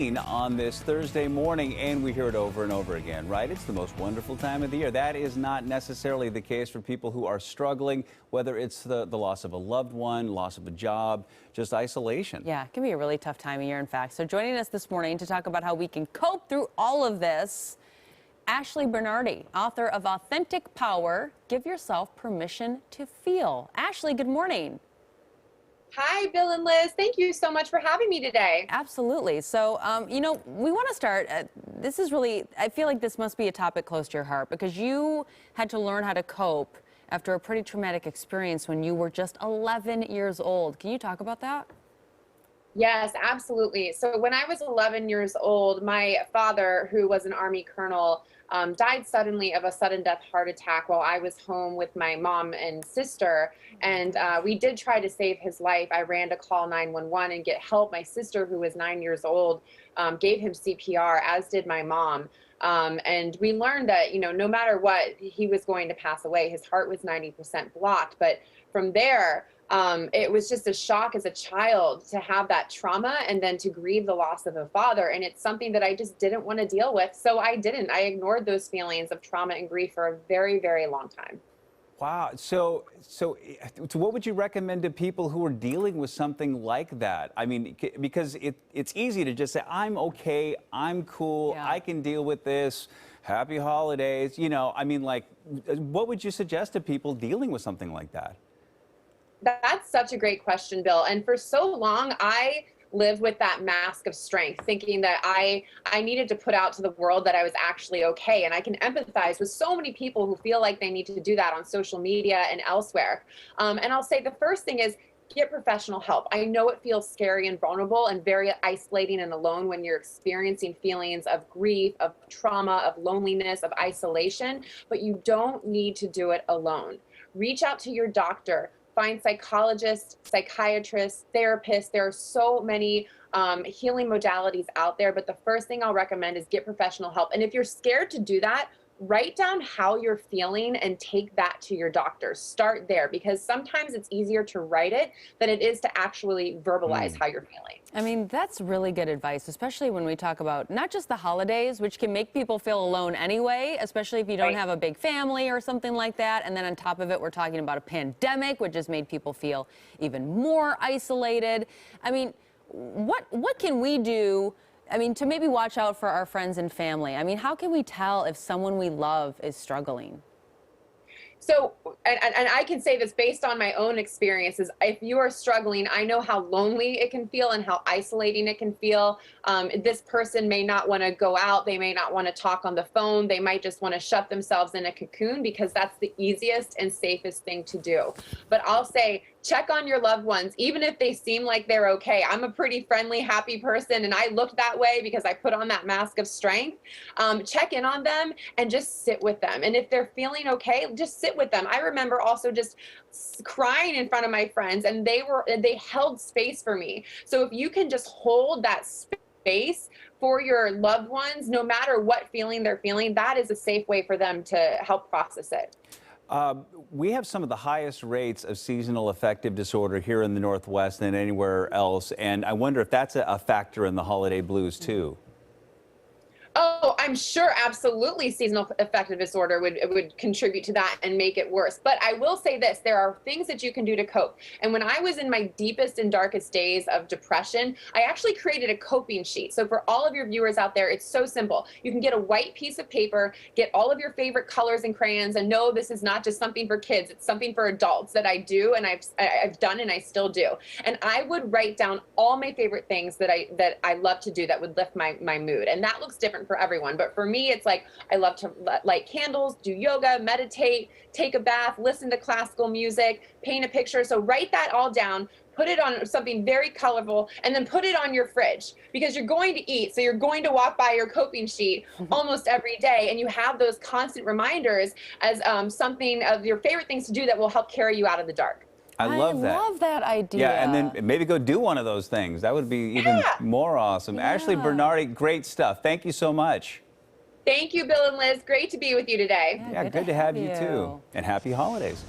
On this Thursday morning, and we hear it over and over again, right? It's the most wonderful time of the year. That is not necessarily the case for people who are struggling, whether it's the loss of a loved one, loss of a job, just isolation. Yeah, it can be a really tough time of year, in fact. So joining us this morning to talk about how we can cope through all of this, Ashley Bernardi, author of Authentic Power, Give Yourself Permission to Feel. Ashley, good morning. Hi, Bill and Liz. Thank you so much for having me today. Absolutely. So, we want to start. This is really, I feel like this must be a topic close to your heart because you had to learn how to cope after a pretty traumatic experience when you were just 11 years old. Can you talk about that? Yes, absolutely. So when I was 11 years old, my father, who was an Army colonel, died suddenly of a sudden death heart attack while I was home with my mom and sister. And we did try to save his life. I ran to call 911 and get help. My sister, who was 9 years old, gave him CPR, as did my mom. And we learned that, no matter what, he was going to pass away. His heart was 90% blocked. But from there, it was just a shock as a child to have that trauma and then to grieve the loss of a father. And it's something that I just didn't want to deal with. So I didn't. I ignored those feelings of trauma and grief for a very, very long time. Wow. So what would you recommend to people who are dealing with something like that? I mean, because it's easy to just say, I'm okay, I'm cool, Yeah. I can deal with this, happy holidays. What would you suggest to people dealing with something like that? That's such a great question, Bill. And for so long, I lived with that mask of strength, thinking that I needed to put out to the world that I was actually okay. And I can empathize with so many people who feel like they need to do that on social media and elsewhere. And I'll say the first thing is get professional help. I know it feels scary and vulnerable and very isolating and alone when you're experiencing feelings of grief, of trauma, of loneliness, of isolation, but you don't need to do it alone. Reach out to your doctor. Find psychologists, psychiatrists, therapists. There are so many healing modalities out there, but the first thing I'll recommend is get professional help. And if you're scared to do that, write down how you're feeling and take that to your doctor. Start there, because sometimes it's easier to write it than it is to actually verbalize how you're feeling. I mean, that's really good advice, especially when we talk about not just the holidays, which can make people feel alone anyway, especially if you don't have a big family or something like that. And then on top of it, we're talking about a pandemic, which has made people feel even more isolated. I mean, what can we do, to maybe watch out for our friends and family? I mean, how can we tell if someone we love is struggling? So, and I can say this based on my own experiences, if you are struggling, I know how lonely it can feel and how isolating it can feel. This person may not want to go out. They may not want to talk on the phone. They might just want to shut themselves in a cocoon because that's the easiest and safest thing to do. But I'll say, check on your loved ones, even if they seem like they're okay. I'm a pretty friendly, happy person, and I look that way because I put on that mask of strength. Check in on them and just sit with them. And if they're feeling okay, just sit with them. I remember also just crying in front of my friends, and they held space for me. So if you can just hold that space for your loved ones, no matter what feeling they're feeling, that is a safe way for them to help process it. We have some of the highest rates of seasonal affective disorder here in the Northwest than anywhere else, and I wonder if that's a factor in the holiday blues too. Oh, I'm sure absolutely seasonal affective disorder would contribute to that and make it worse. But I will say this, there are things that you can do to cope. And when I was in my deepest and darkest days of depression, I actually created a coping sheet. So for all of your viewers out there, it's so simple. You can get a white piece of paper, get all of your favorite colors and crayons, and no, this is not just something for kids, it's something for adults that I do and I've done and I still do. And I would write down all my favorite things that I love to do that would lift my mood. And that looks different for everyone. But for me, it's like I love to light candles, do yoga, meditate, take a bath, listen to classical music, paint a picture. So write that all down, put it on something very colorful, and then put it on your fridge because you're going to eat. So you're going to walk by your coping sheet almost every day. And you have those constant reminders as something of your favorite things to do that will help carry you out of the dark. I love that. I love that idea. Yeah, and then maybe go do one of those things. That would be even more awesome. Yeah. Ashley Bernardi, great stuff. Thank you so much. Thank you, Bill and Liz. Great to be with you today. Yeah, good to have you too. And happy holidays.